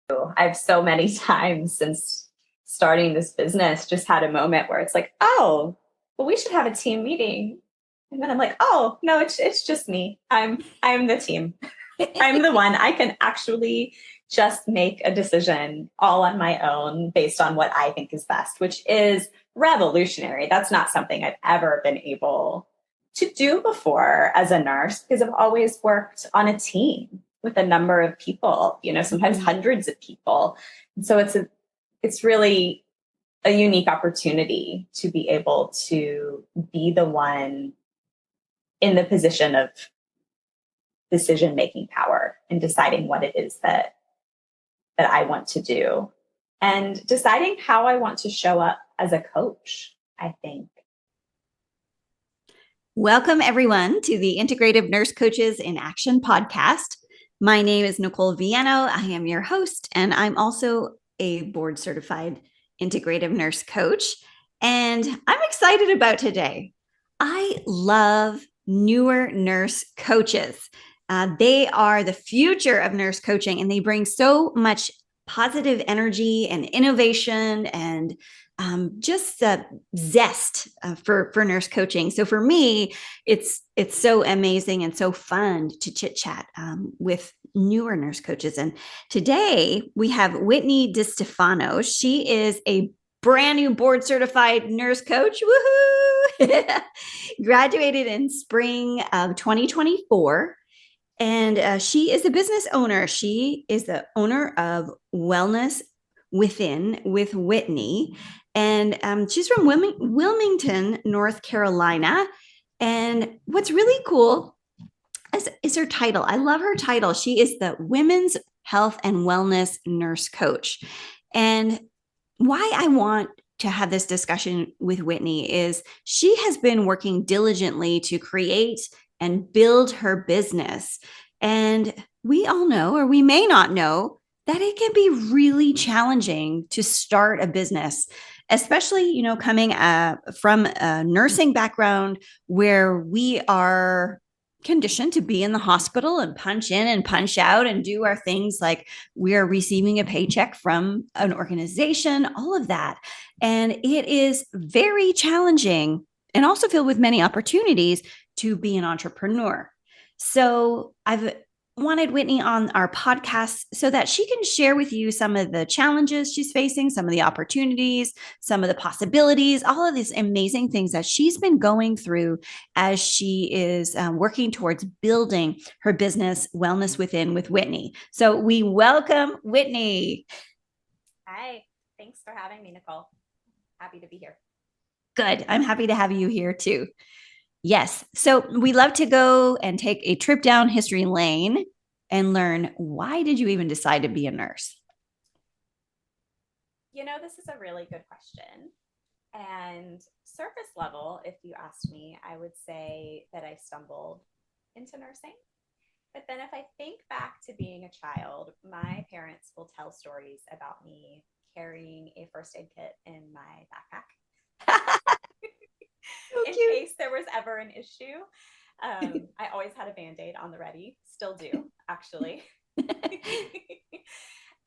I've so many times since starting this business just had a moment where it's like, oh, well, we should have a team meeting. And then I'm like, oh no, it's just me. I'm the team. I'm the one. I can actually just make a decision all on my own based on what I think is best, which is revolutionary. That's not something I've ever been able to do before as a nurse because I've always worked on a team with a number of people, sometimes hundreds of people. And so it's really a unique opportunity to be able to be the one in the position of decision making power and deciding what it is that I want to do and deciding how I want to show up as a coach, I think. Welcome, everyone, to the Integrative Nurse Coaches in Action podcast. My name is Nicole Viano. I am your host, and I'm also a board certified integrative nurse coach. And I'm excited about today. I love newer nurse coaches. They are the future of nurse coaching, and they bring so much positive energy and innovation and just zest for nurse coaching. So for me, it's so amazing and so fun to chit chat with newer nurse coaches. And today we have Whitney Distefano. She is a brand new board certified nurse coach. Woohoo! Graduated in spring of 2024. And she is a business owner. She is the owner of Wellness Within with Whitney. And she's from Wilmington, North Carolina. And what's really cool is her title. I love her title. She is the Women's Health and Wellness Nurse Coach. And why I want to have this discussion with Whitney is she has been working diligently to create and build her business. And we all know, or we may not know, that it can be really challenging to start a business, especially, coming from a nursing background where we are conditioned to be in the hospital and punch in and punch out and do our things like we are receiving a paycheck from an organization, all of that. And it is very challenging and also filled with many opportunities to be an entrepreneur. So I've wanted Whitney on our podcast so that she can share with you some of the challenges she's facing, some of the opportunities, some of the possibilities, all of these amazing things that she's been going through as she is working towards building her business Wellness Within with Whitney. So we welcome Whitney. Hi, thanks for having me, Nicole. Happy to be here. Good. I'm happy to have you here too. Yes. So we love to go and take a trip down history lane and learn, why did you even decide to be a nurse? This is a really good question. And surface level, if you asked me, I would say that I stumbled into nursing. But then if I think back to being a child, my parents will tell stories about me carrying a first aid kit in my backpack. In case there was ever an issue. I always had a Band-Aid on the ready, still do, actually.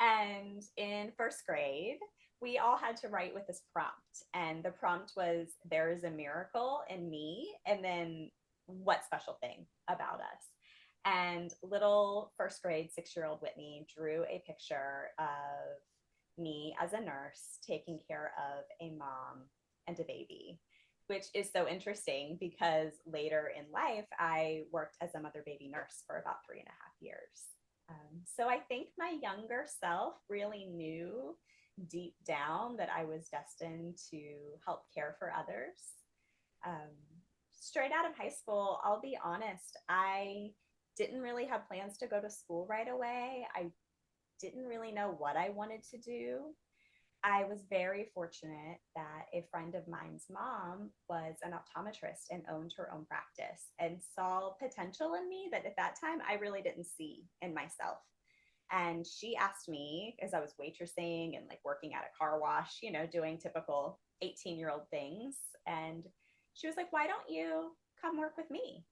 And in first grade, we all had to write with this prompt. And the prompt was, there is a miracle in me. And then what special thing about us? And little first grade 6-year-old Whitney drew a picture of me as a nurse taking care of a mom and a baby, which is so interesting because later in life, I worked as a mother baby nurse for about 3.5 years. So I think my younger self really knew deep down that I was destined to help care for others. Straight out of high school, I'll be honest, I didn't really have plans to go to school right away. I didn't really know what I wanted to do. I was very fortunate that a friend of mine's mom was an optometrist and owned her own practice and saw potential in me that at that time I really didn't see in myself. And she asked me, as I was waitressing and like working at a car wash, doing typical 18-year-old things. And she was like, why don't you come work with me?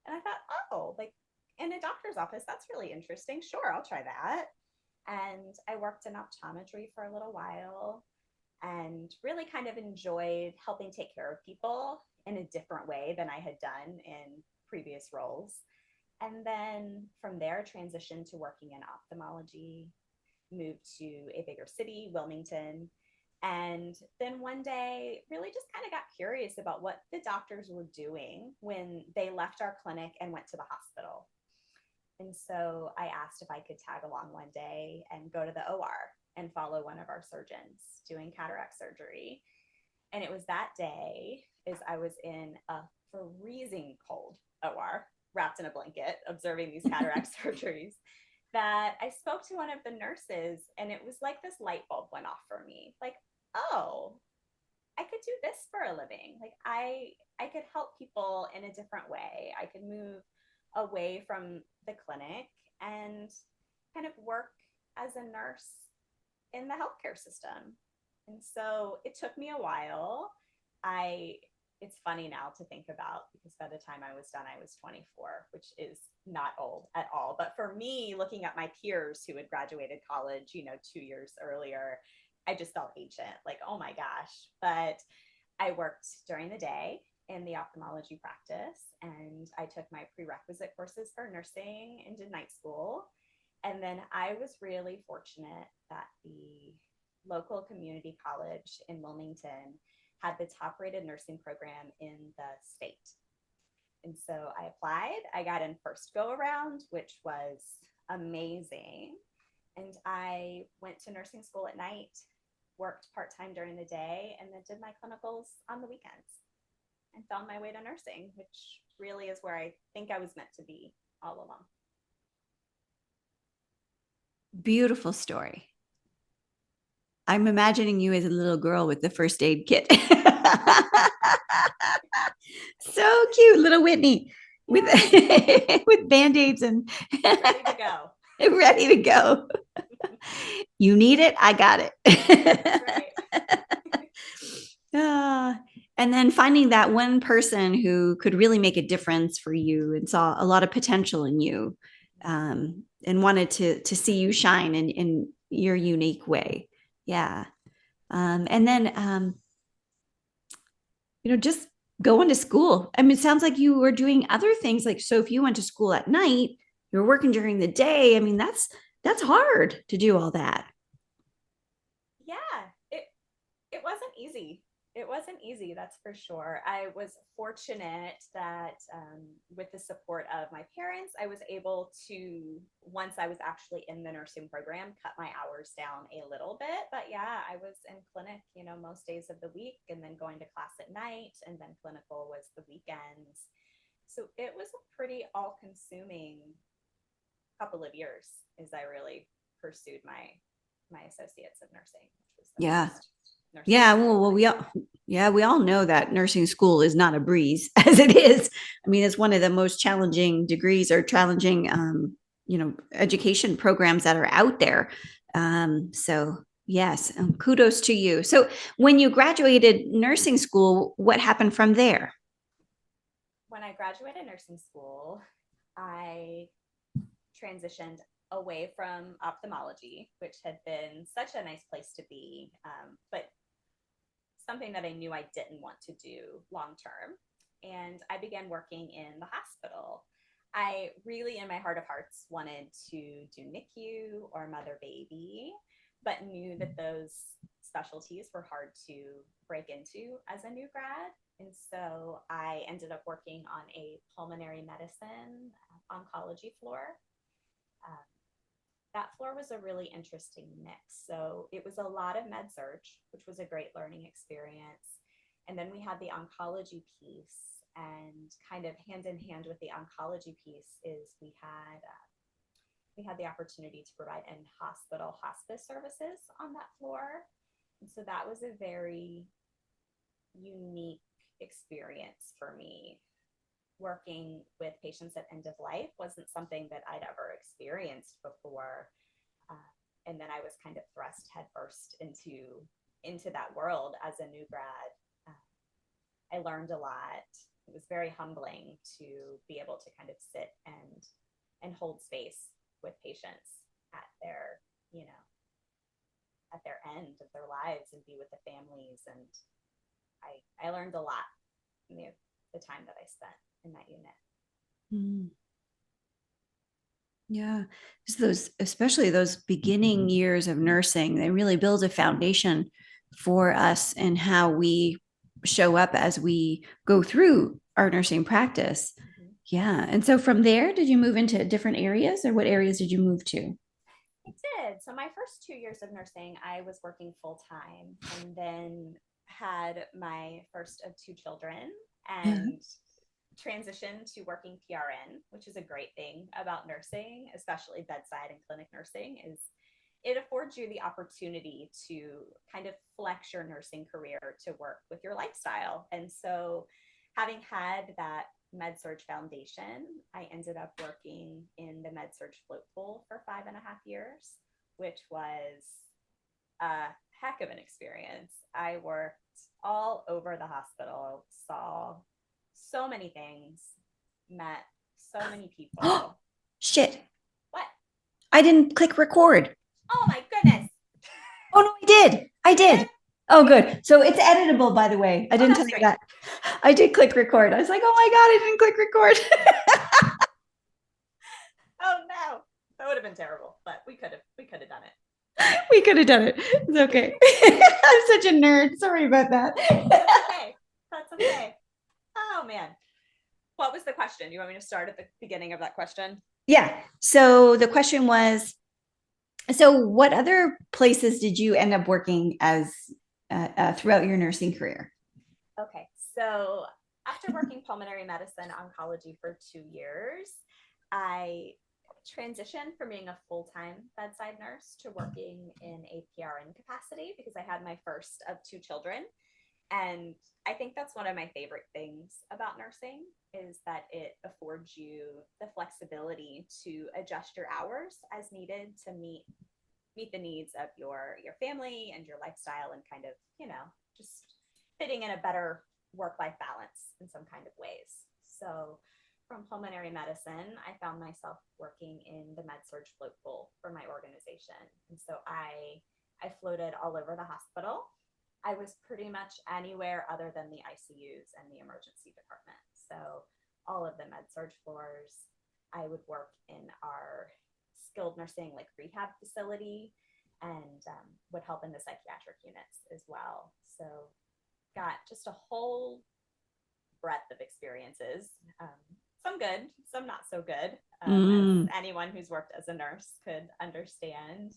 And I thought, oh, like in a doctor's office, that's really interesting. Sure, I'll try that. And I worked in optometry for a little while and really kind of enjoyed helping take care of people in a different way than I had done in previous roles. And then from there, transitioned to working in ophthalmology, moved to a bigger city, Wilmington. And then one day, really just kind of got curious about what the doctors were doing when they left our clinic and went to the hospital. And so I asked if I could tag along one day and go to the OR and follow one of our surgeons doing cataract surgery. And it was that day as I was in a freezing cold OR, wrapped in a blanket, observing these cataract surgeries, that I spoke to one of the nurses, and it was like this light bulb went off for me. Like, oh, I could do this for a living. Like I could help people in a different way. I could move away from the clinic and kind of work as a nurse in the healthcare system. And so it took me a while. I It's funny now to think about, because by the time I was done, I was 24, which is not old at all. But for me, looking at my peers who had graduated college, 2 years earlier, I just felt ancient, like, oh my gosh. But I worked during the day in the ophthalmology practice, and I took my prerequisite courses for nursing and did night school. And then I was really fortunate that the local community college in Wilmington had the top rated nursing program in the state. And so I applied. I got in first go around, which was amazing. And I went to nursing school at night, worked part time during the day, and then did my clinicals on the weekends and found my way to nursing, which really is where I think I was meant to be all along. Beautiful story. I'm imagining you as a little girl with the first aid kit. So cute, little Whitney with with band-aids and Ready to go. ready to go. You need it, I got it. That's right. And then finding that one person who could really make a difference for you and saw a lot of potential in you, and wanted to see you shine in your unique way. Yeah. And then, just going to school. I mean, it sounds like you were doing other things. Like, so if you went to school at night, you were working during the day. I mean, that's hard to do all that. Yeah, it wasn't easy. It wasn't easy, that's for sure. I was fortunate that with the support of my parents, I was able to, once I was actually in the nursing program, cut my hours down a little bit. But yeah, I was in clinic, most days of the week, and then going to class at night, and then clinical was the weekends. So it was a pretty all-consuming couple of years as I really pursued my associates of nursing, which was the Yeah. most. Yeah, well, we all know that nursing school is not a breeze as it is. I mean, it's one of the most challenging degrees or challenging, education programs that are out there. So yes, kudos to you. So when you graduated nursing school, what happened from there? When I graduated nursing school, I transitioned away from ophthalmology, which had been such a nice place to be, but something that I knew I didn't want to do long term. And I began working in the hospital. I really, in my heart of hearts, wanted to do NICU or mother baby, but knew that those specialties were hard to break into as a new grad. And so I ended up working on a pulmonary medicine oncology floor. Um, that floor was a really interesting mix. So it was a lot of med surg, which was a great learning experience. And then we had the oncology piece, and kind of hand in hand with the oncology piece is we had the opportunity to provide in hospital hospice services on that floor. And so that was a very unique experience for me. Working with patients at end of life wasn't something that I'd ever experienced before. And then I was kind of thrust headfirst into that world as a new grad. I learned a lot. It was very humbling to be able to kind of sit and hold space with patients at you know, at their end of their lives and be with the families. And I learned a lot in the time that I spent in that unit. Mm. Yeah. So those, especially those beginning years of nursing, they really build a foundation for us and how we show up as we go through our nursing practice. Mm-hmm. Yeah. And so from there, did you move into different areas, or what areas did you move to? I did. So my first 2 years of nursing, I was working full time, and then had my first of two children and transitioned to working PRN, which is a great thing about nursing, especially bedside and clinic nursing, is it affords you the opportunity to kind of flex your nursing career to work with your lifestyle. And so having had that med surg foundation, I ended up working in the med surg float pool for 5.5 years, which was a heck of an experience. I worked all over the hospital, saw so many things, met so many Oh, people. shit. What? I didn't click record. Oh my goodness. Oh, no, I did. I did. Oh, good. So it's editable, by the way. I Oh, didn't tell that's you great. that. I did click record. I was like, oh my God, I didn't click record. Oh no. That would have been terrible, but we could have done it. We could have done it. It's okay. I'm such a nerd. Sorry about that. That's okay. That's okay. Oh man. What was the question? You want me to start at the beginning of that question? Yeah. So the question was, so what other places did you end up working as throughout your nursing career? Okay. So after working pulmonary medicine oncology for 2 years, I transitioned from being a full-time bedside nurse to working in a PRN capacity because I had my first of two children. And I think that's one of my favorite things about nursing is that it affords you the flexibility to adjust your hours as needed to meet the needs of your family and your lifestyle, and kind of, just fitting in a better work-life balance in some kind of ways. So from pulmonary medicine, I found myself working in the med surg float pool for my organization. And so I floated all over the hospital. I was pretty much anywhere other than the ICUs and the emergency department. So all of the med surg floors. I would work in our skilled nursing like rehab facility, and would help in the psychiatric units as well. So got just a whole breadth of experiences. Some good, some not so good, as anyone who's worked as a nurse could understand.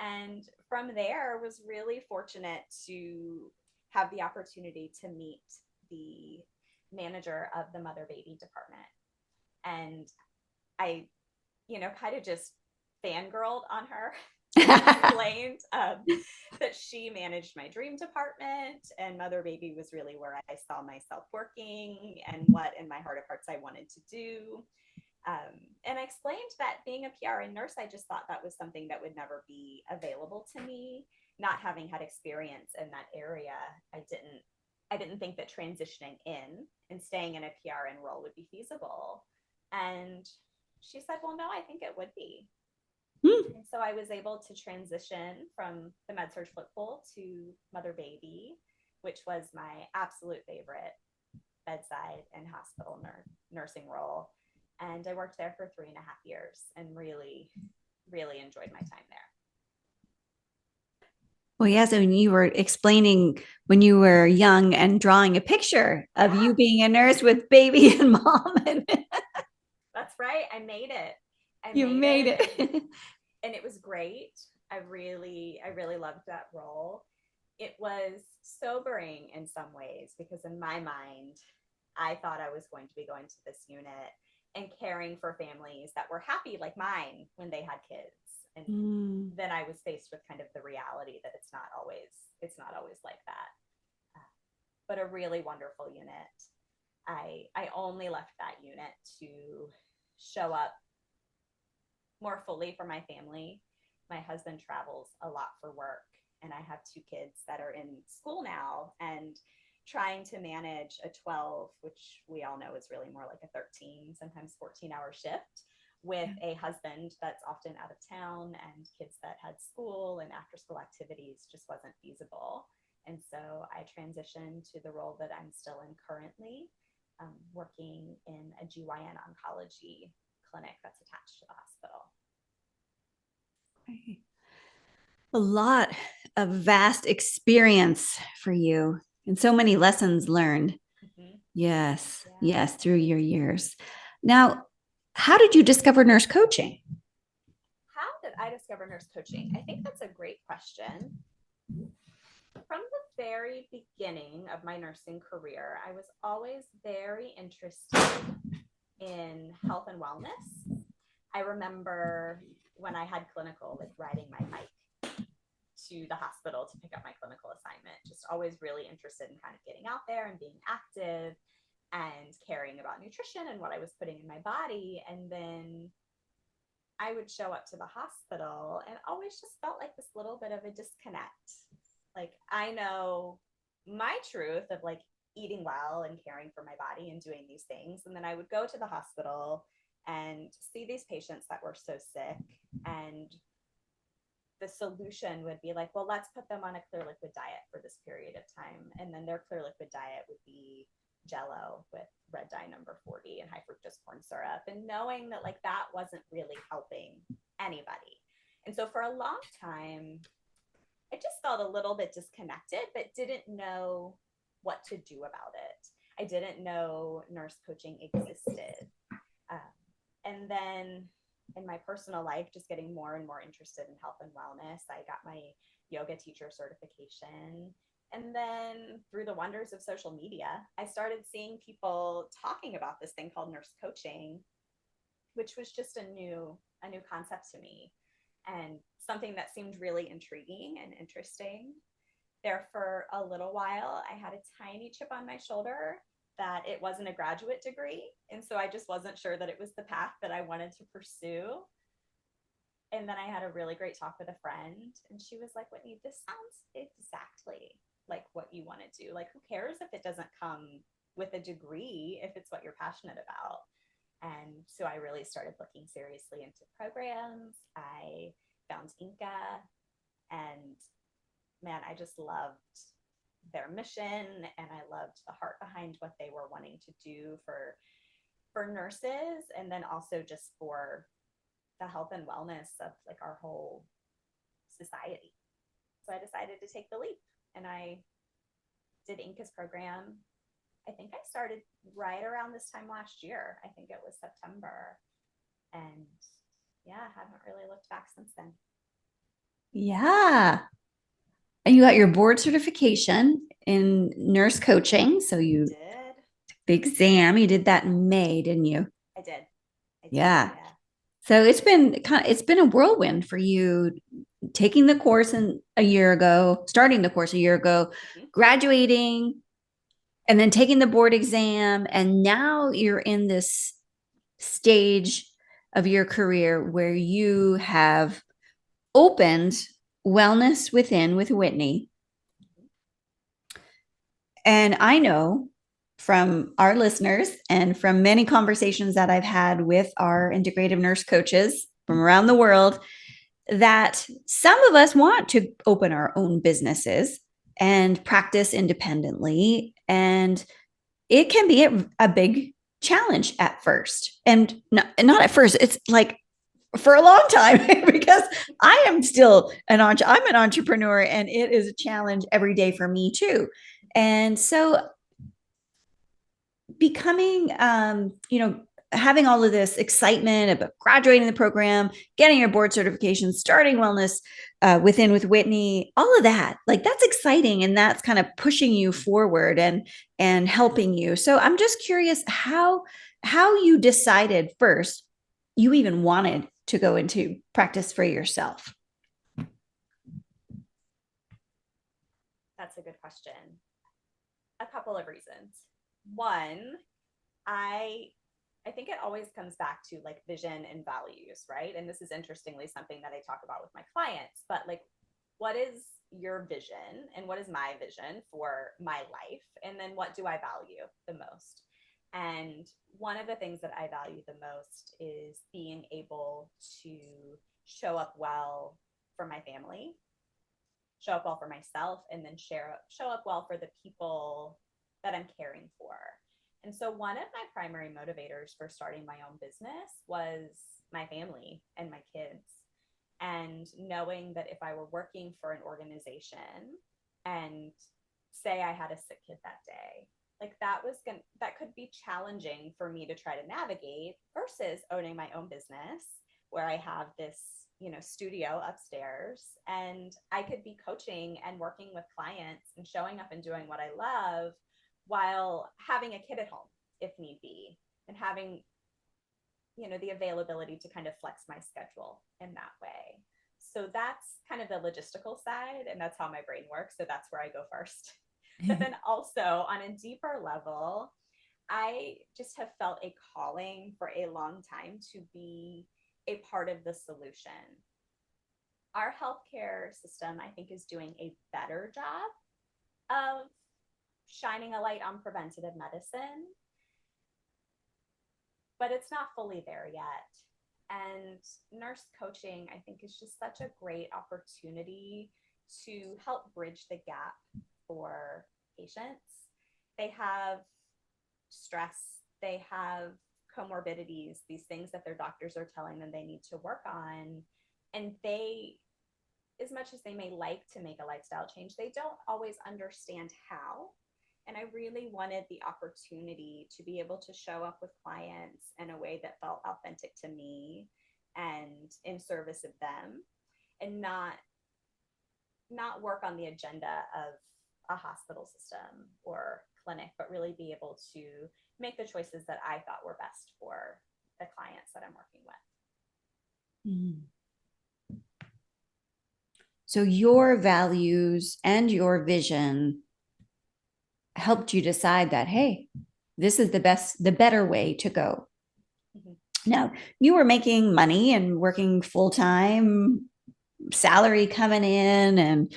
And from there, was really fortunate to have the opportunity to meet the manager of the mother baby department. And I, kind of just fangirled on her. Explained that she managed my dream department, and mother baby was really where I saw myself working and what in my heart of hearts I wanted to do. And I explained that being a PRN nurse, I just thought that was something that would never be available to me. Not having had experience in that area, I didn't think that transitioning in and staying in a PRN role would be feasible. And she said, well, no, I think it would be. And so I was able to transition from the med surg float pool to mother baby, which was my absolute favorite bedside and hospital nursing role. And I worked there for 3.5 years and really, really enjoyed my time there. Well, yeah. So when you were explaining when you were young and drawing a picture of you being a nurse with baby and mom. That's right. I made it. You made it. And it was great. I really loved that role. It was sobering in some ways because in my mind, I thought I was going to be going to this unit and caring for families that were happy like mine when they had kids. And then I was faced with kind of the reality that it's not always like that. But a really wonderful unit. I only left that unit to show up more fully for my family. My husband travels a lot for work, and I have two kids that are in school now, and trying to manage a 12, which we all know is really more like a 13, sometimes 14-hour shift with a husband that's often out of town and kids that had school and after school activities just wasn't feasible. And so I transitioned to the role that I'm still in currently, working in a GYN oncology clinic that's attached to the hospital. A lot of vast experience for you and so many lessons learned. Mm-hmm. Yes. Yeah. Yes. Through your years. Now, how did you discover nurse coaching? How did I discover nurse coaching? I think that's a great question. From the very beginning of my nursing career, I was always very interested in health and wellness. I remember when I had clinical, like riding my bike to the hospital to pick up my clinical assignment, just always really interested in kind of getting out there and being active and caring about nutrition and what I was putting in my body. And then I would show up to the hospital and always just felt like this little bit of a disconnect. Like, I know my truth of like eating well and caring for my body and doing these things. And then I would go to the hospital and see these patients that were so sick, and the solution would be like, well, let's put them on a clear liquid diet for this period of time. And then their clear liquid diet would be Jello with red dye number 40 and high fructose corn syrup, and knowing that like that wasn't really helping anybody. And so for a long time, I just felt a little bit disconnected, but didn't know what to do about it. I didn't know nurse coaching existed. And then in my personal life, just getting more and more interested in health and wellness, I got my yoga teacher certification. And then through the wonders of social media, I started seeing people talking about this thing called nurse coaching, which was just a new concept to me, and something that seemed really intriguing and interesting. There for a little while, I had a tiny chip on my shoulder that it wasn't a graduate degree. And so I just wasn't sure that it was the path that I wanted to pursue. And then I had a really great talk with a friend, and she was like, Whitney, this sounds exactly like what you want to do. Like, who cares if it doesn't come with a degree, if it's what you're passionate about? And so I really started looking seriously into programs. I found Inca, and man, I just loved their mission, and I loved the heart behind what they were wanting to do for nurses, and then also just for the health and wellness of like our whole society. So I decided to take the leap, and I did Inca's program. I think I started right around this time last year. I think it was September. And yeah, I haven't really looked back since then. Yeah. And you got your board certification in nurse coaching. So you did the exam. You did that in May, didn't you? I did. Yeah. So it's been a whirlwind for you, taking the course starting the course a year ago, graduating, and then taking the board exam. And now you're in this stage of your career where you have opened Wellness Within with Whitney. And I know from our listeners and from many conversations that I've had with our integrative nurse coaches from around the world that some of us want to open our own businesses and practice independently. And it can be a big challenge at first. And not at first, it's like for a long time because I am still I'm an entrepreneur, and it is a challenge every day for me too. And so becoming, having all of this excitement about graduating the program, getting your board certification, starting Wellness Within with Whitney, all of that, like that's exciting. And that's kind of pushing you forward and helping you. So I'm just curious how you decided first you even wanted to go into practice for yourself. That's a good question. A couple of reasons. One, I think it always comes back to like vision and values, right? And this is interestingly something that I talk about with my clients, but like, what is your vision and what is my vision for my life? And then what do I value the most? And one of the things that I value the most is being able to show up well for my family, show up well for myself, and then show up well for the people that I'm caring for. And so one of my primary motivators for starting my own business was my family and my kids. And knowing that if I were working for an organization and say I had a sick kid that day, like that could be challenging for me to try to navigate versus owning my own business where I have this, studio upstairs, and I could be coaching and working with clients and showing up and doing what I love while having a kid at home if need be, and having, the availability to kind of flex my schedule in that way. So that's kind of the logistical side, and that's how my brain works. So that's where I go first. But then also on a deeper level, I just have felt a calling for a long time to be a part of the solution. Our healthcare system, I think, is doing a better job of shining a light on preventative medicine, but it's not fully there yet. And nurse coaching, I think, is just such a great opportunity to help bridge the gap for patients. They have stress, they have comorbidities, these things that their doctors are telling them they need to work on. And they, as much as they may like to make a lifestyle change, they don't always understand how. And I really wanted the opportunity to be able to show up with clients in a way that felt authentic to me and in service of them, and not work on the agenda of a hospital system or clinic, but really be able to make the choices that I thought were best for the clients that I'm working with. Mm. So your values and your vision helped you decide that, hey, this is the better way to go. Mm-hmm. Now, you were making money and working full-time, salary coming in. And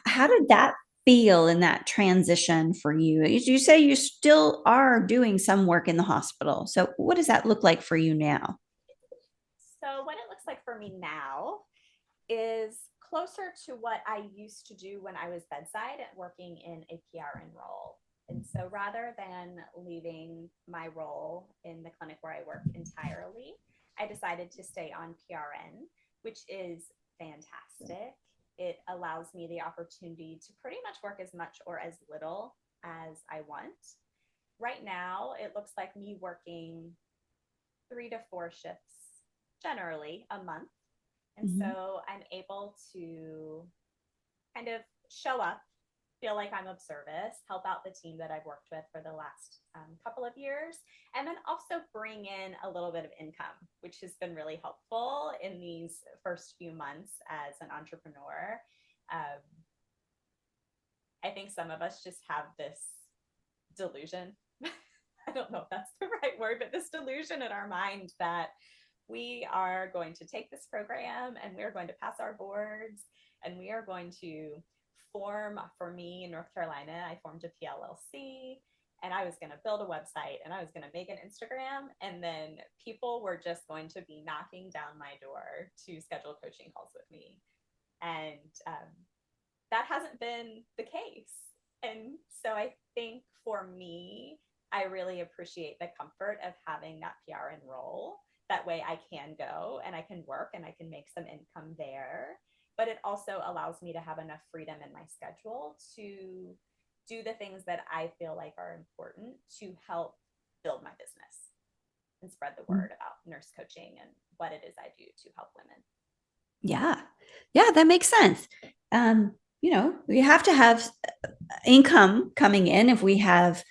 how did that feel in that transition for you? You say you still are doing some work in the hospital. So what does that look like for you now? So what it looks like for me now is closer to what I used to do when I was bedside and working in a PRN role. And so rather than leaving my role in the clinic where I work entirely, I decided to stay on PRN, which is fantastic. It allows me the opportunity to pretty much work as much or as little as I want. Right now, it looks like me working 3 to 4 shifts generally a month. And so I'm able to kind of show up, feel like I'm of service, help out the team that I've worked with for the last couple of years, and then also bring in a little bit of income, which has been really helpful in these first few months as an entrepreneur. I think some of us just have this delusion. I don't know if that's the right word, but this delusion in our mind that we are going to take this program and we're going to pass our boards and we are going to form, for me in North Carolina, I formed a PLLC and I was going to build a website and I was going to make an Instagram, and then people were just going to be knocking down my door to schedule coaching calls with me. And that hasn't been the case. And so I think for me, I really appreciate the comfort of having that PRN role. That way I can go and I can work and I can make some income there. But it also allows me to have enough freedom in my schedule to do the things that I feel like are important to help build my business and spread the word about nurse coaching and what it is I do to help women. Yeah. Yeah, that makes sense. We have to have income coming in if we have,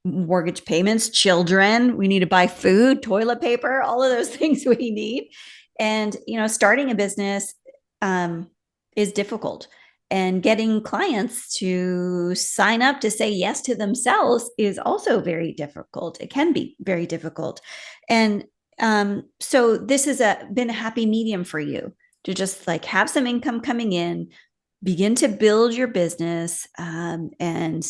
mortgage payments, children, we need to buy food, toilet paper, all of those things we need. And, starting a business is difficult. And getting clients to sign up to say yes to themselves is also very difficult. It can be very difficult. And so this has been a happy medium for you to just like have some income coming in, begin to build your business, and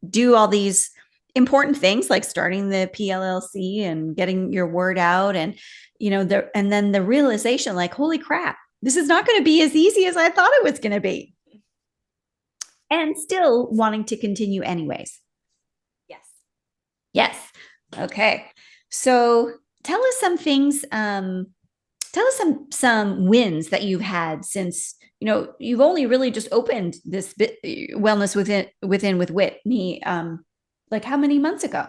do all these important things like starting the PLLC and getting your word out, and and then the realization, like, holy crap, this is not going to be as easy as I thought it was going to be, and still wanting to continue anyways. Yes. Yes. Okay. So tell us some things. Tell us some wins that you've had since you've only really just opened this wellness within with Whitney. Like how many months ago?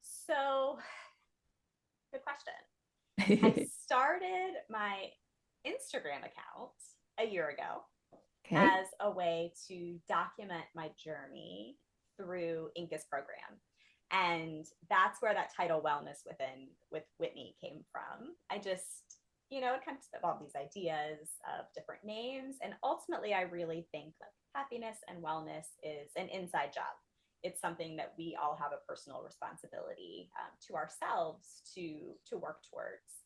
So, good question. I started my Instagram account a year ago Okay. as a way to document my journey through Inca's program. And that's where that title Wellness with Whitney came from. I just, it kind of spitballed these ideas of different names. And ultimately, I really think that happiness and wellness is an inside job. It's something that we all have a personal responsibility to ourselves to work towards.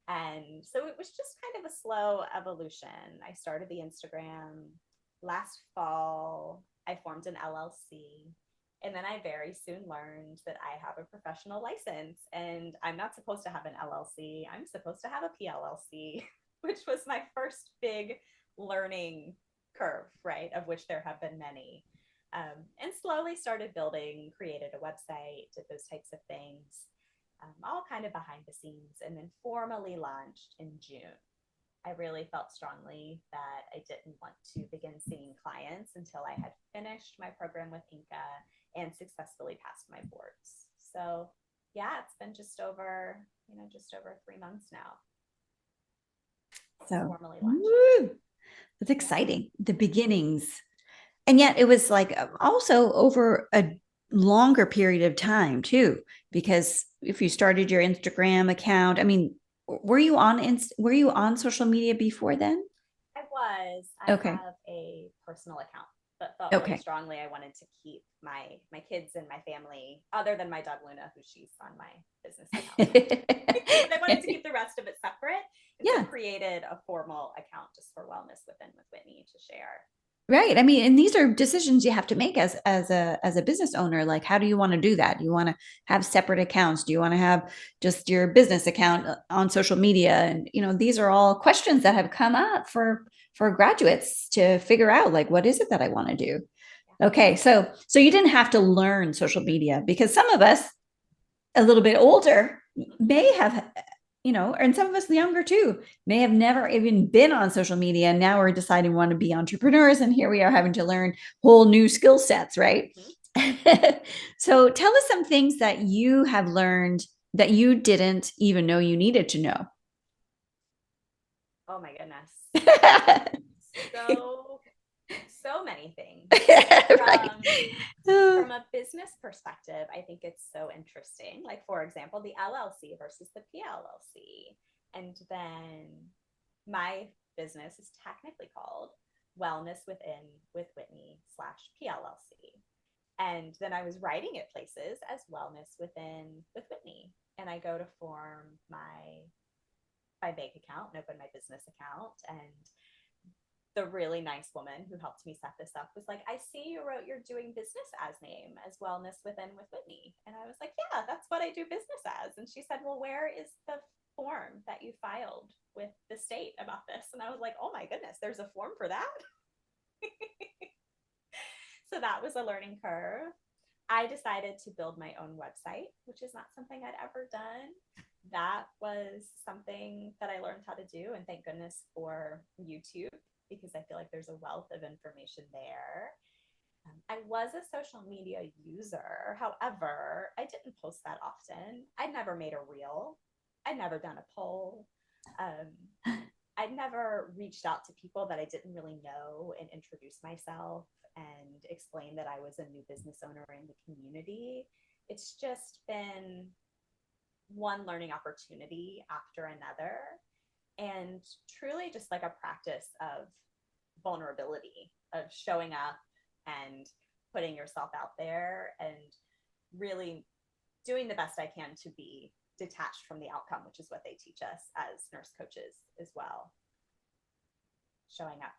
And so it was just kind of a slow evolution. I started the Instagram last fall. I formed an LLC. And then I very soon learned that I have a professional license and I'm not supposed to have an LLC. I'm supposed to have a PLLC, which was my first big learning curve, right? Of which there have been many. And slowly started building, created a website, did those types of things, all kind of behind the scenes, and then formally launched in June. I really felt strongly that I didn't want to begin seeing clients until I had finished my program with Inca and successfully passed my boards. So yeah, it's been just over 3 months now. So formally launching. that's exciting. The beginnings. And yet it was like also over a longer period of time too, because if you started your Instagram account, I mean, were you on social media before then? I was. I Okay. have a personal account, but felt really Okay. strongly I wanted to keep my kids and my family, other than my dog Luna, who she's on my business account. But I wanted to keep the rest of it separate. And so created a formal account just for Wellness with Whitney to share. Right. I mean, and these are decisions you have to make as a business owner. Like, how do you want to do that? Do you want to have separate accounts? Do you want to have just your business account on social media? And these are all questions that have come up for graduates to figure out, like, what is it that I want to do? Okay, so you didn't have to learn social media, because some of us a little bit older may have, and some of us younger too, may have never even been on social media. And now we're deciding we want to be entrepreneurs. And here we are having to learn whole new skill sets, right? Mm-hmm. So tell us some things that you have learned that you didn't even know you needed to know. Oh my goodness. So many things. From a business perspective, I think it's so interesting. Like, for example, the LLC versus the PLLC. And then my business is technically called Wellness with Whitney /PLLC. And then I was writing it places as Wellness with Whitney. And I go to form my bank account and open my business account. And the really nice woman who helped me set this up was like, I see you wrote your doing business as name as Wellness with Whitney. And I was like, yeah, that's what I do business as. And she said, well, where is the form that you filed with the state about this? And I was like, oh my goodness, there's a form for that. So that was a learning curve. I decided to build my own website, which is not something I'd ever done. That was something that I learned how to do. And thank goodness for YouTube, because I feel like there's a wealth of information there. I was a social media user. However, I didn't post that often. I'd never made a reel. I'd never done a poll. I'd never reached out to people that I didn't really know and introduce myself and explain that I was a new business owner in the community. It's just been one learning opportunity after another, and truly just like a practice of vulnerability, of showing up and putting yourself out there and really doing the best I can to be detached from the outcome, which is what they teach us as nurse coaches as well. Showing up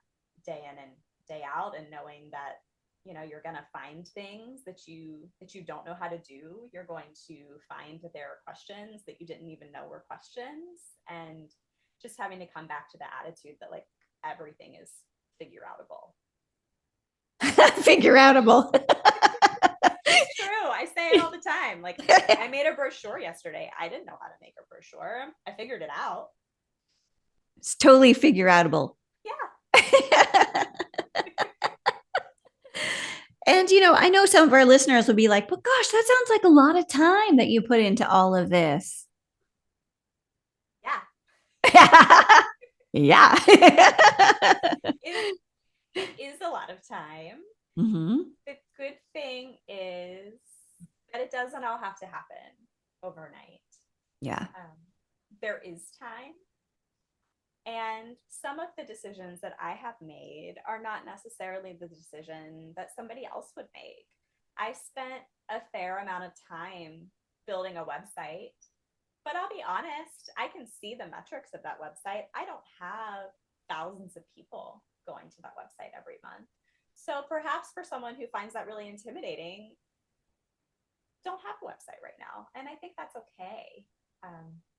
day in and day out and knowing that you're going to find things that you don't know how to do. You're going to find that there are questions that you didn't even know were questions, and just having to come back to the attitude that like everything is figure outable. Figure outable. It's true. I say it all the time. Like, I made a brochure yesterday. I didn't know how to make a brochure. I figured it out. It's totally figure outable. Yeah. And, I know some of our listeners will be like, but gosh, that sounds like a lot of time that you put into all of this. Yeah. Yeah. It is a lot of time. Mm-hmm. The good thing is that it doesn't all have to happen overnight. Yeah. There is time. And some of the decisions that I have made are not necessarily the decision that somebody else would make. I spent a fair amount of time building a website, but I'll be honest, I can see the metrics of that website. I don't have thousands of people going to that website every month. So perhaps for someone who finds that really intimidating, don't have a website right now. And I think that's okay.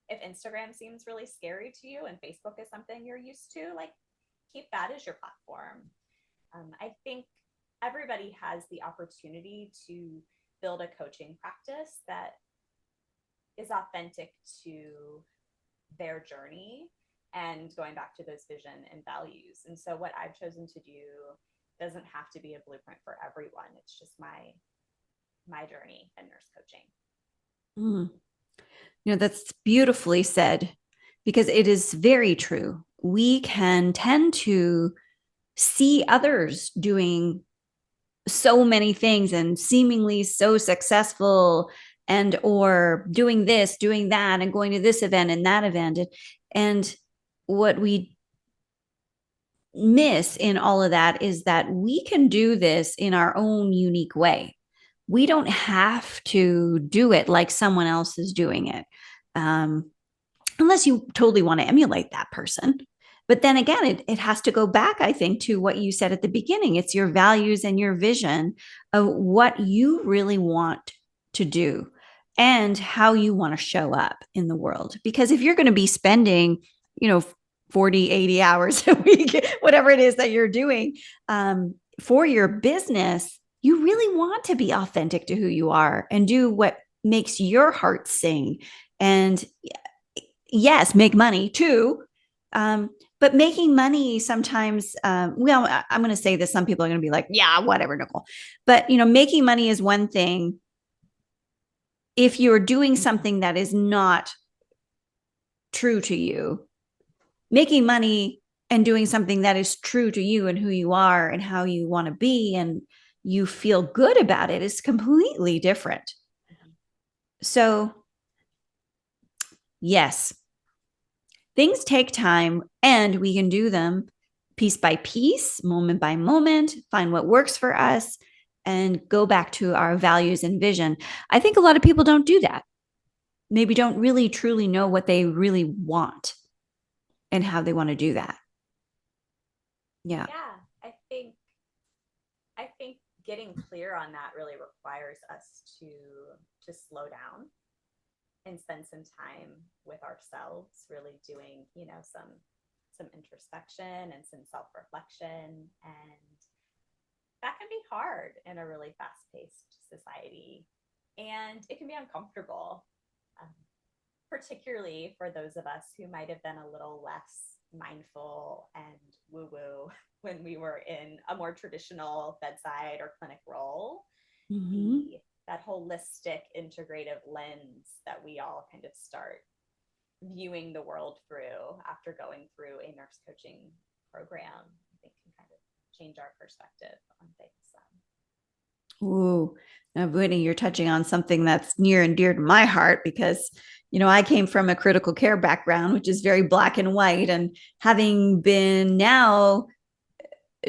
If Instagram seems really scary to you and Facebook is something you're used to, like, keep that as your platform. I think everybody has the opportunity to build a coaching practice that is authentic to their journey and going back to those vision and values. And so what I've chosen to do doesn't have to be a blueprint for everyone. It's just my journey in nurse coaching. Mm. That's beautifully said, because it is very true. We can tend to see others doing so many things and seemingly so successful, and or doing this, doing that, and going to this event and that event. And what we miss in all of that is that we can do this in our own unique way. We don't have to do it like someone else is doing it, unless you totally want to emulate that person. But then again, it has to go back, I think, to what you said at the beginning. It's your values and your vision of what you really want to do and how you want to show up in the world. Because if you're going to be spending, 40, 80 hours a week, whatever it is that you're doing, for your business, you really want to be authentic to who you are and do what makes your heart sing. And yes, make money too. But making money sometimes, I'm going to say this, some people are going to be like, yeah, whatever, Nicole. But, making money is one thing. If you're doing something that is not true to you, making money and doing something that is true to you and who you are and how you want to be, and you feel good about it, is completely different. So, yes, things take time, and we can do them piece by piece, moment by moment, find what works for us, and go back to our values and vision. I think a lot of people don't do that. Maybe don't really truly know what they really want and how they want to do that. Yeah. Yeah, I think getting clear on that really requires us to slow down and spend some time with ourselves, really doing, some introspection and some self-reflection. And that can be hard in a really fast-paced society. And it can be uncomfortable, particularly for those of us who might have been a little less mindful and woo-woo when we were in a more traditional bedside or clinic role. Mm-hmm. That holistic integrative lens that we all kind of start viewing the world through after going through a nurse coaching program, I think can kind of change our perspective on things. Ooh, now, Whitney, you're touching on something that's near and dear to my heart, because, I came from a critical care background, which is very black and white. And having been now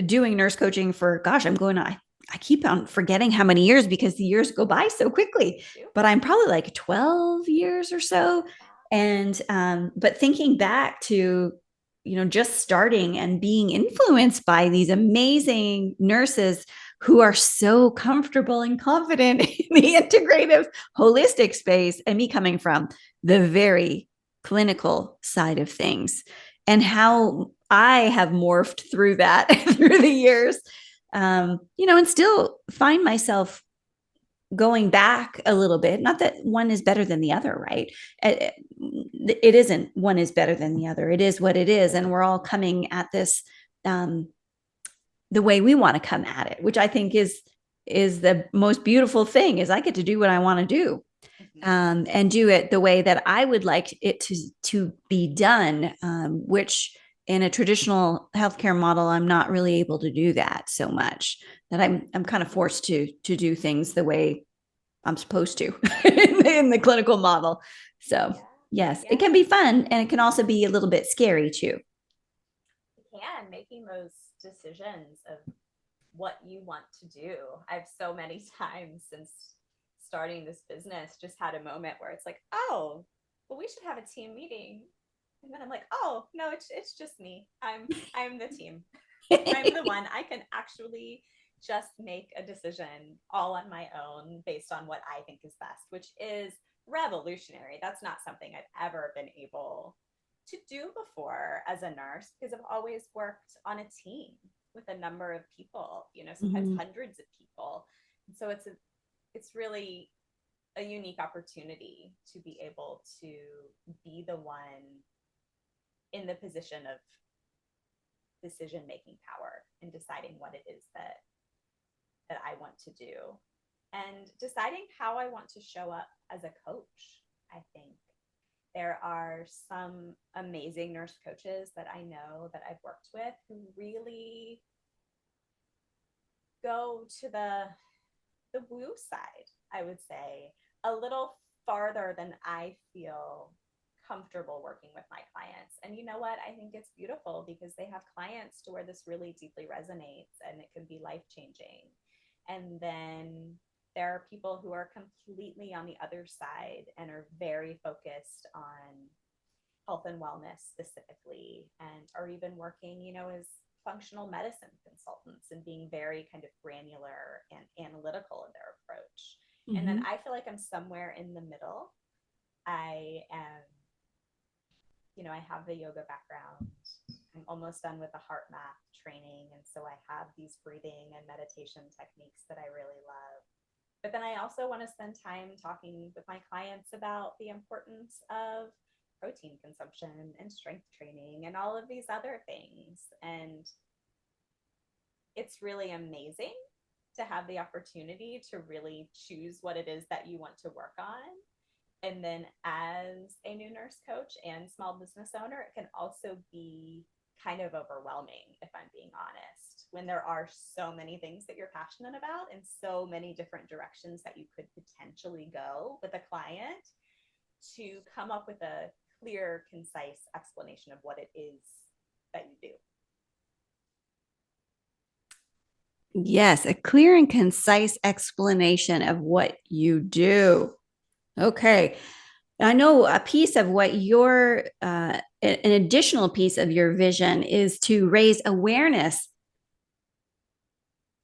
doing nurse coaching for, gosh, I keep on forgetting how many years, because the years go by so quickly, but I'm probably like 12 years or so. And, but thinking back to, just starting and being influenced by these amazing nurses who are so comfortable and confident in the integrative holistic space, and me coming from the very clinical side of things, and how I have morphed through that through the years, and still find myself going back a little bit. Not that one is better than the other, right? It isn't one is better than the other. It is what it is. And we're all coming at this the way we want to come at it, which I think is the most beautiful thing, is I get to do what I want to do. And do it the way that I would like it to be done, which in a traditional healthcare model, I'm not really able to do that so much. That I'm kind of forced to do things the way I'm supposed to in the clinical model. So yes, it can be fun, and it can also be a little bit scary too. It can, making those decisions of what you want to do. I've so many times since starting this business just had a moment where it's like, oh, well, we should have a team meeting. And then I'm like, oh no, it's just me. I'm the team. I'm the one. I can actually just make a decision all on my own based on what I think is best, which is revolutionary. That's not something I've ever been able to do before as a nurse, because I've always worked on a team with a number of people, sometimes hundreds of people. And so it's really a unique opportunity to be able to be the one in the position of decision making power and deciding what it is that I want to do, and deciding how I want to show up as a coach. I think there are some amazing nurse coaches that I know that I've worked with who really go to the woo side, I would say, a little farther than I feel comfortable working with my clients. And you know what? I think it's beautiful because they have clients to where this really deeply resonates and it can be life changing. And then there are people who are completely on the other side and are very focused on health and wellness specifically, and are even working, as functional medicine consultants and being very kind of granular and analytical in their approach. And then I feel like I'm somewhere in the middle. I am, I have the yoga background. I'm almost done with the heart math training. And so I have these breathing and meditation techniques that I really love. But then I also want to spend time talking with my clients about the importance of protein consumption and strength training and all of these other things. And it's really amazing to have the opportunity to really choose what it is that you want to work on. And then as a new nurse coach and small business owner, it can also be kind of overwhelming, if I'm being honest, when there are so many things that you're passionate about and so many different directions that you could potentially go with a client, to come up with a clear, concise explanation of what it is that you do. Yes, a clear and concise explanation of what you do. Okay. I know a piece of what an additional piece of your vision is to raise awareness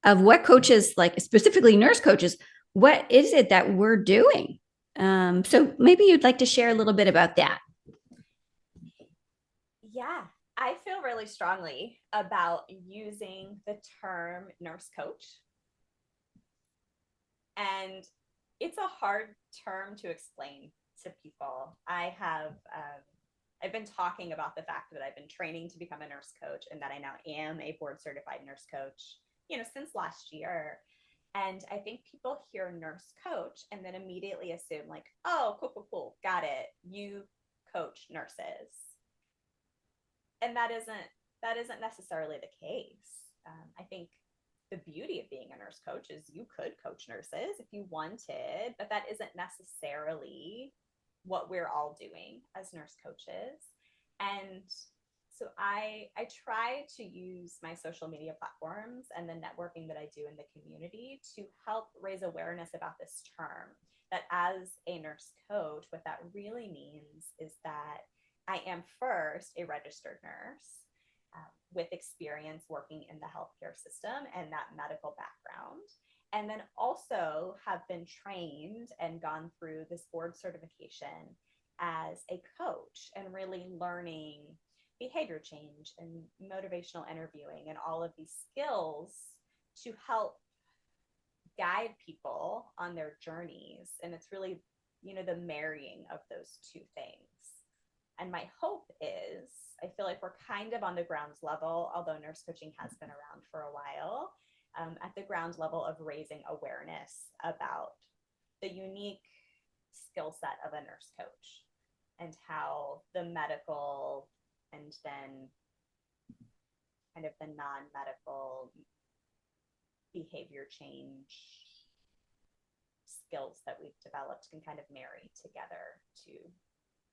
of what coaches, like specifically nurse coaches, what is it that we're doing? So maybe you'd like to share a little bit about that. Yeah, I feel really strongly about using the term nurse coach. And it's a hard term to explain to people. I've been talking about the fact that I've been training to become a nurse coach and that I now am a board certified nurse coach, since last year. And I think people hear nurse coach and then immediately assume like, oh, cool, got it. You coach nurses. And that isn't necessarily the case. I think the beauty of being a nurse coach is you could coach nurses if you wanted, but that isn't necessarily what we're all doing as nurse coaches. And so I try to use my social media platforms and the networking that I do in the community to help raise awareness about this term, that as a nurse coach, what that really means is that I am first a registered nurse. with experience working in the healthcare system and that medical background. And then also have been trained and gone through this board certification as a coach and really learning behavior change and motivational interviewing and all of these skills to help guide people on their journeys. And it's really, the marrying of those two things. And my hope is, I feel like we're kind of on the grounds level, although nurse coaching has been around for a while, at the ground level of raising awareness about the unique skill set of a nurse coach and how the medical and then kind of the non-medical behavior change skills that we've developed can kind of marry together to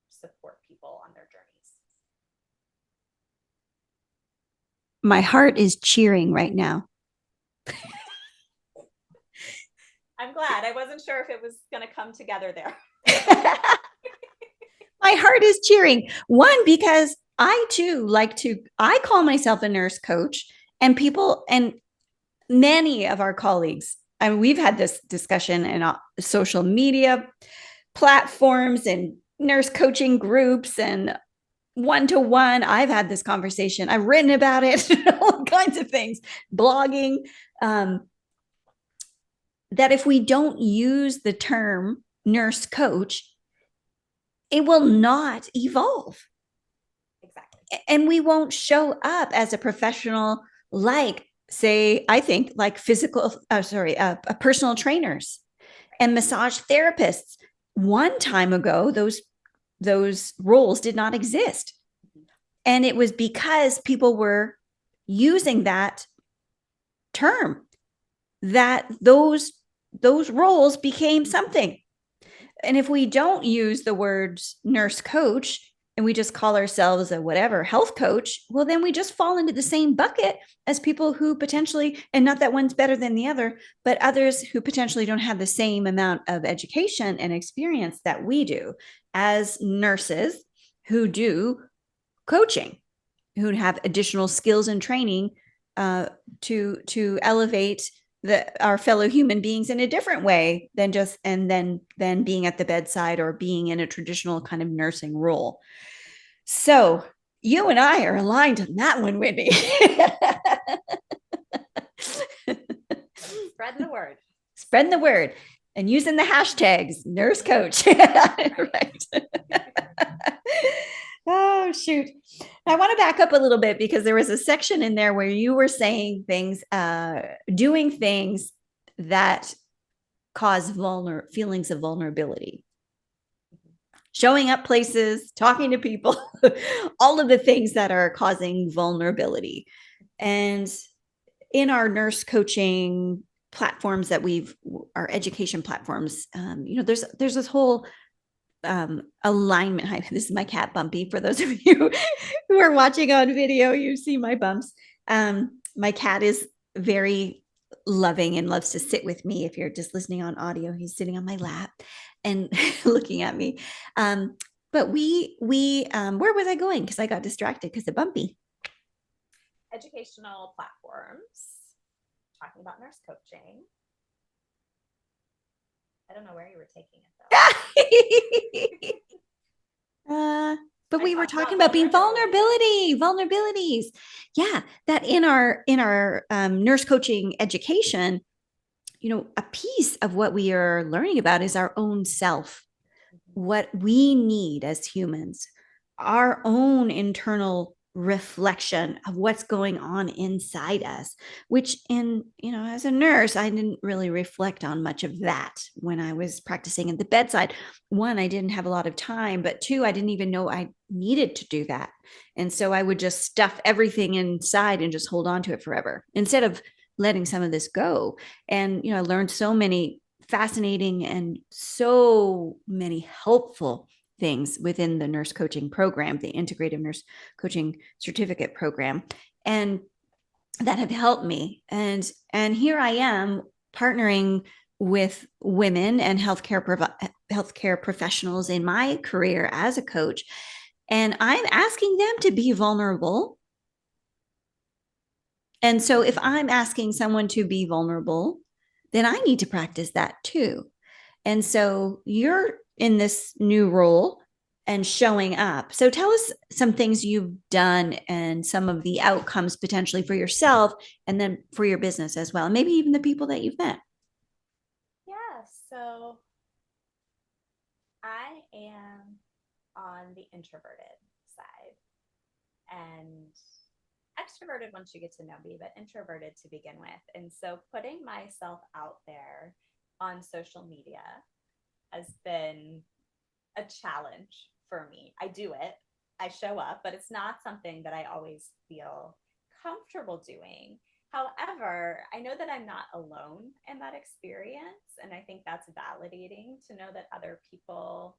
support people on their journeys. My heart is cheering right now. I'm glad. I wasn't sure if it was going to come together there. My heart is cheering. One, because I too I call myself a nurse coach, and people and many of our colleagues, and we've had this discussion in social media platforms and nurse coaching groups and one-to-one. I've had this conversation. I've written about it, all kinds of things, blogging, that if we don't use the term nurse coach, it will not evolve. Exactly. And we won't show up as a professional, like, say, I think like personal trainers and massage therapists. One time ago, those roles did not exist. And it was because people were using that term that those roles became something. And if we don't use the words nurse coach and we just call ourselves a whatever health coach, well, then we just fall into the same bucket as people who potentially, and not that one's better than the other, but others who potentially don't have the same amount of education and experience that we do as nurses who do coaching, who have additional skills and training to elevate our fellow human beings in a different way than than being at the bedside or being in a traditional kind of nursing role. So you and I are aligned on that one, Whitney. Spreading the word and using the hashtags nurse coach. Right. Oh, shoot. I want to back up a little bit because there was a section in there where you were saying things, doing things that cause feelings of vulnerability. Showing up places, talking to people, all of the things that are causing vulnerability. And in our nurse coaching platforms that our education platforms, there's this whole alignment. Hi, this is my cat Bumpy. For those of you who are watching on video, you see my bumps. My cat is very loving and loves to sit with me. If you're just listening on audio, he's sitting on my lap and looking at me. But we where was I going? Because I got distracted because of Bumpy. Educational platforms, talking about nurse coaching. I don't know where you were taking it though. But we were talking about being vulnerabilities. Yeah, that in our nurse coaching education, a piece of what we are learning about is our own self, what we need as humans, our own internal reflection of what's going on inside us, which as a nurse, I didn't really reflect on much of that when I was practicing at the bedside. One, I didn't have a lot of time, but two, I didn't even know I needed to do that. And so I would just stuff everything inside and just hold on to it forever instead of letting some of this go. And, I learned so many fascinating and so many helpful things within the nurse coaching program, the integrative nurse coaching certificate program, and that have helped me. And here I am partnering with women and healthcare professionals in my career as a coach. And I'm asking them to be vulnerable And so if I'm asking someone to be vulnerable, then I need to practice that too. And so you're in this new role and showing up. So tell us some things you've done and some of the outcomes potentially for yourself and then for your business as well. And maybe even the people that you've met. Yeah, so I am on the introverted side and extroverted once you get to know me, but introverted to begin with. And so putting myself out there on social media has been a challenge for me. I do it, I show up, but it's not something that I always feel comfortable doing. However, I know that I'm not alone in that experience. And I think that's validating to know that other people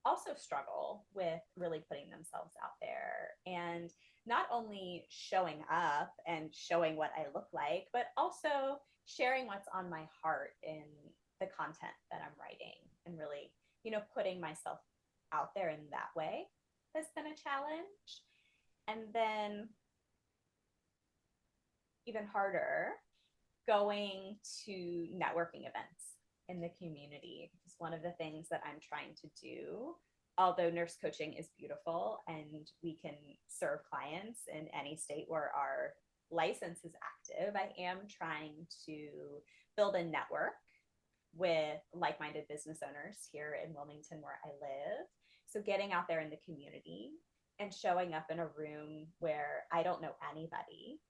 also struggle with really putting themselves out there and not only showing up and showing what I look like, but also sharing what's on my heart in the content that I'm writing and really, putting myself out there in that way has been a challenge. And then even harder, going to networking events in the community is one of the things that I'm trying to do. Although nurse coaching is beautiful and we can serve clients in any state where our license is active, I am trying to build a network with like-minded business owners here in Wilmington where I live. So getting out there in the community and showing up in a room where I don't know anybody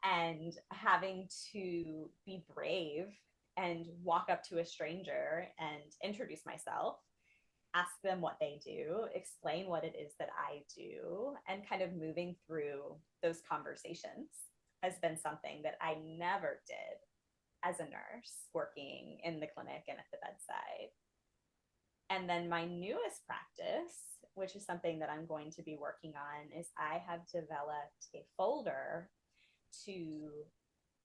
and having to be brave and walk up to a stranger and introduce myself, ask them what they do, explain what it is that I do, and kind of moving through those conversations has been something that I never did as a nurse working in the clinic and at the bedside. And then my newest practice, which is something that I'm going to be working on, is I have developed a folder to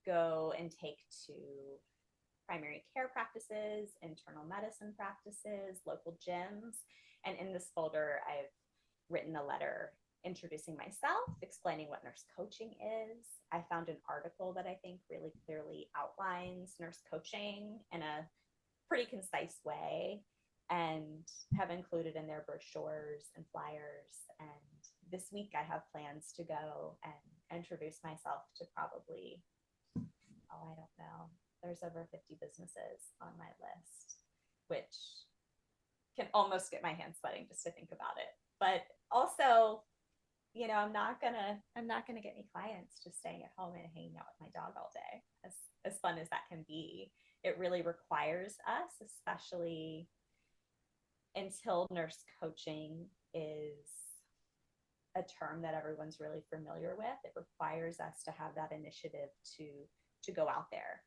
go and take to primary care practices, internal medicine practices, local gyms. And in this folder, I've written a letter introducing myself, explaining what nurse coaching is. I found an article that I think really clearly outlines nurse coaching in a pretty concise way and have included in their brochures and flyers. And this week I have plans to go and introduce myself to probably, I don't know, there's over 50 businesses on my list, which can almost get my hands sweating just to think about it. But also, I'm not gonna get any clients just staying at home and hanging out with my dog all day. As fun as that can be, it really requires us, especially until nurse coaching is a term that everyone's really familiar with. It requires us to have that initiative to go out there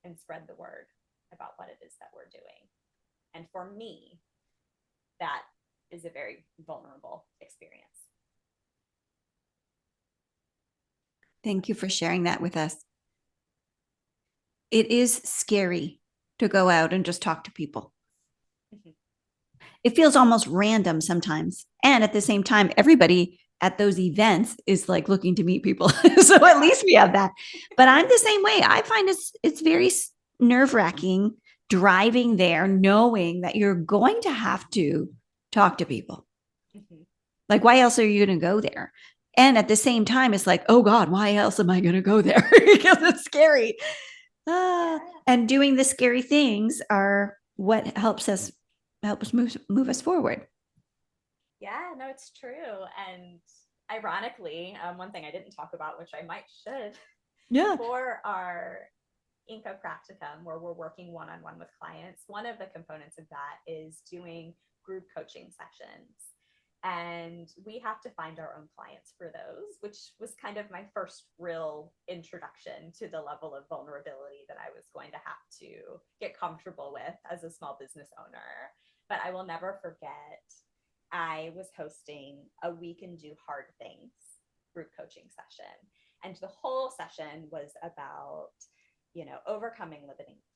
and spread the word about what it is that we're doing. And for me, that is a very vulnerable experience. Thank you for sharing that with us. It is scary to go out and just talk to people. Mm-hmm. It feels almost random sometimes. And at the same time, everybody at those events is like looking to meet people. So at least we have that. But I'm the same way. I find it's very nerve-wracking driving there, knowing that you're going to have to talk to people. Mm-hmm. Like, why else are you going to go there? And at the same time, it's like, oh God, why else am I going to go there? Because it's scary. And doing the scary things are what helps us move us forward. Yeah, no, it's true. And ironically, one thing I didn't talk about, which I should, for our Inca Practicum, where we're working one-on-one with clients, one of the components of that is doing group coaching sessions. And we have to find our own clients for those, which was kind of my first real introduction to the level of vulnerability that I was going to have to get comfortable with as a small business owner. But I will never forget, I was hosting a We Can Do Hard Things group coaching session. And the whole session was about overcoming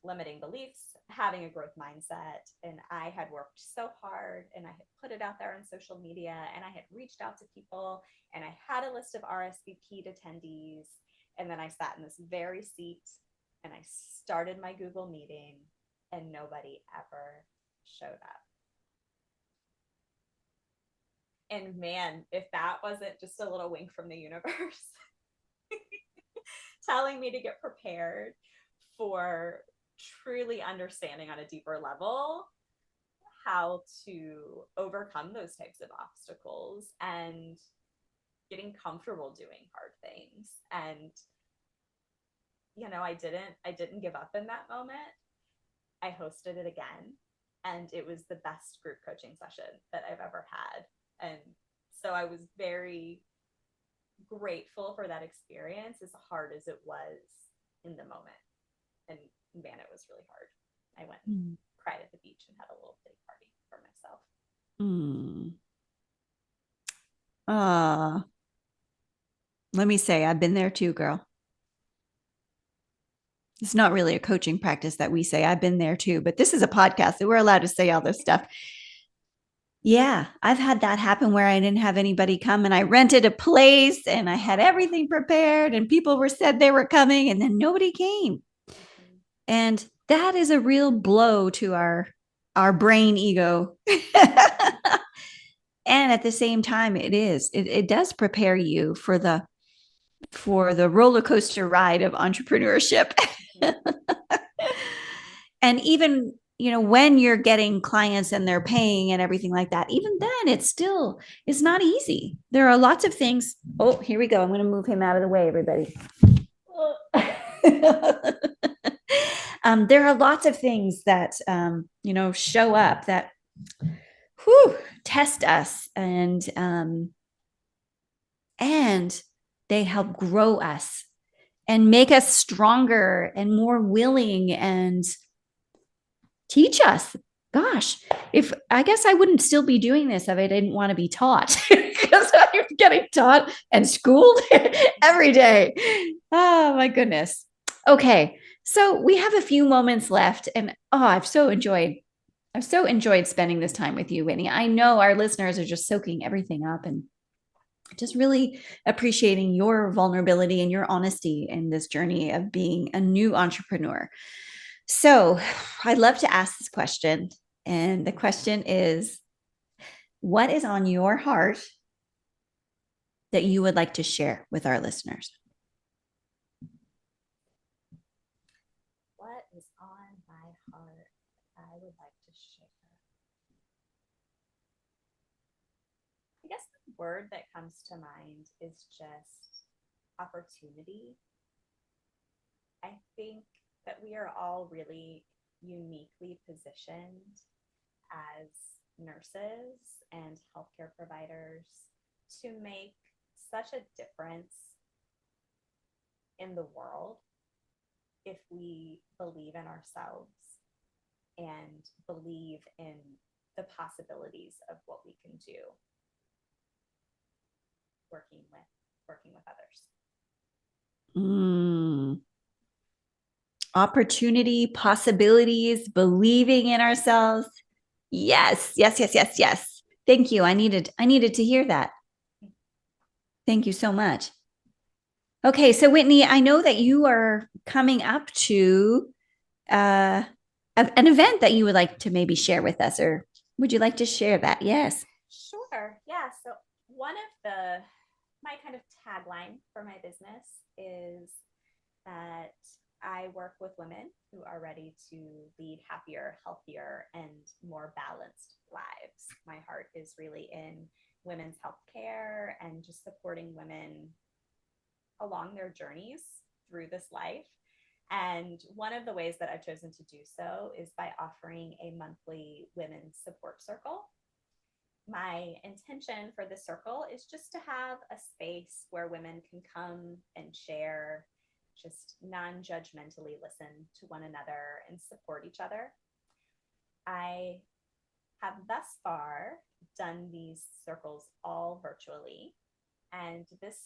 limiting beliefs, having a growth mindset. And I had worked so hard and I had put it out there on social media and I had reached out to people and I had a list of RSVP'd attendees. And then I sat in this very seat and I started my Google meeting and nobody ever showed up. And man, if that wasn't just a little wink from the universe telling me to get prepared for truly understanding on a deeper level how to overcome those types of obstacles and getting comfortable doing hard things. And I didn't give up in that moment. I hosted it again, and it was the best group coaching session that I've ever had. And so I was very grateful for that experience, as hard as it was in the moment. And man, it was really hard. I went and cried at the beach and had a little pity party for myself. Let me say, I've been there too, girl. It's not really a coaching practice that we say I've been there too, but this is a podcast that we're allowed to say all this stuff. Yeah, I've had that happen where I didn't have anybody come, and I rented a place and I had everything prepared and people were said they were coming and then nobody came. And that is a real blow to our brain ego. And at the same time, it does prepare you for the roller coaster ride of entrepreneurship. And even, when you're getting clients and they're paying and everything like that, even then it's not easy. There are lots of things. Oh, here we go. I'm going to move him out of the way, everybody. There are lots of things that, show up that test us, and they help grow us and make us stronger and more willing and teach us. Gosh, I guess I wouldn't still be doing this if I didn't want to be taught, because I'm getting taught and schooled every day. Oh my goodness. Okay. So we have a few moments left, and I've so enjoyed spending this time with you, Whitney. I know our listeners are just soaking everything up and just really appreciating your vulnerability and your honesty in this journey of being a new entrepreneur. So I'd love to ask this question. And the question is, what is on your heart that you would like to share with our listeners? What is on my heart I would like to share? I guess the word that comes to mind is just opportunity. I think that we are all really uniquely positioned as nurses and healthcare providers to make such a difference in the world if we believe in ourselves and believe in the possibilities of what we can do working with others. Opportunity, possibilities, believing in ourselves. Yes. Thank you. I needed to hear that. Thank you so much. Okay, so Whitney, I know that you are coming up to an event that you would like to maybe share with us, or would you like to share that? Yes. Sure. Yeah. So one of my kind of tagline for my business is that I work with women who are ready to lead happier, healthier, and more balanced lives. My heart is really in women's healthcare and just supporting women along their journeys through this life. And one of the ways that I've chosen to do so is by offering a monthly women's support circle. My intention for this circle is just to have a space where women can come and share, just non-judgmentally listen to one another and support each other. I have thus far done these circles all virtually. And this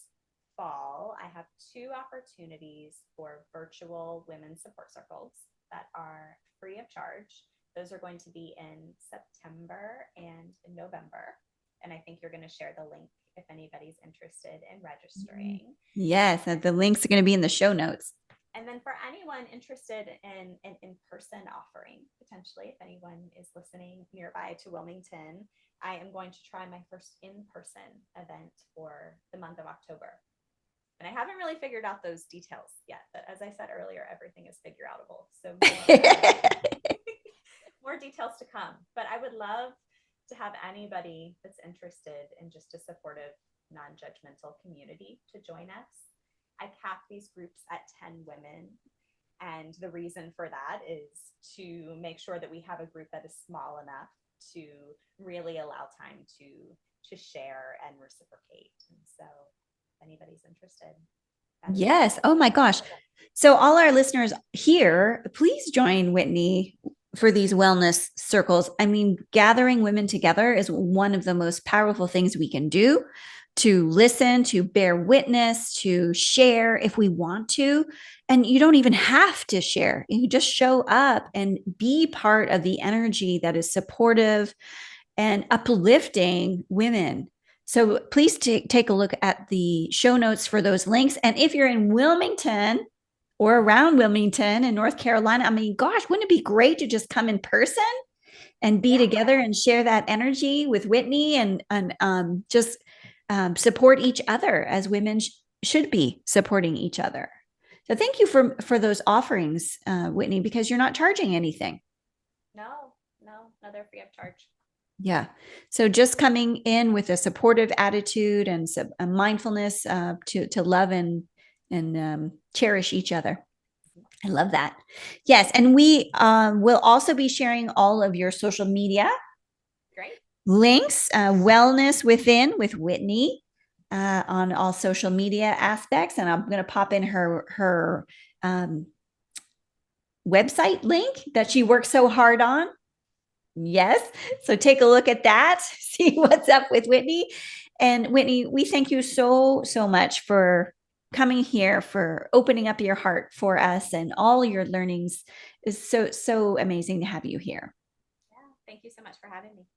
fall, I have 2 opportunities for virtual women's support circles that are free of charge. Those are going to be in September and November. And I think you're going to share the link if anybody's interested in registering. Yes, the links are going to be in the show notes. And then for anyone interested in an in-person offering, potentially, if anyone is listening nearby to Wilmington, I am going to try my first in-person event for the month of October. And I haven't really figured out those details yet, but as I said earlier, everything is figure outable. So more details to come. But I would love to have anybody that's interested in just a supportive, non-judgmental community to join us. I cap these groups at 10 women. And the reason for that is to make sure that we have a group that is small enough to really allow time to share and reciprocate. And so if anybody's interested. Yes. Oh my gosh. So all our listeners here, please join Whitney for these wellness circles. I mean, gathering women together is one of the most powerful things we can do, to listen, to bear witness, to share if we want to. And you don't even have to share. You just show up and be part of the energy that is supportive and uplifting women. So please take a look at the show notes for those links. And if you're in Wilmington or around Wilmington in North Carolina, I mean, gosh, wouldn't it be great to just come in person and be together and share that energy with Whitney and just support each other as women should be supporting each other. So thank you for those offerings, Whitney, because you're not charging anything. No, they're free of charge. Yeah. So just coming in with a supportive attitude and a mindfulness to love and cherish each other. I love that. Yes. And we will also be sharing all of your social media links, Wellness Within with Whitney on all social media aspects. And I'm going to pop in her website link that she works so hard on. Yes. So take a look at that, see what's up with Whitney. And Whitney, we thank you so much for coming here, for opening up your heart for us, and all your learnings is so amazing to have you here. Yeah. Thank you so much for having me.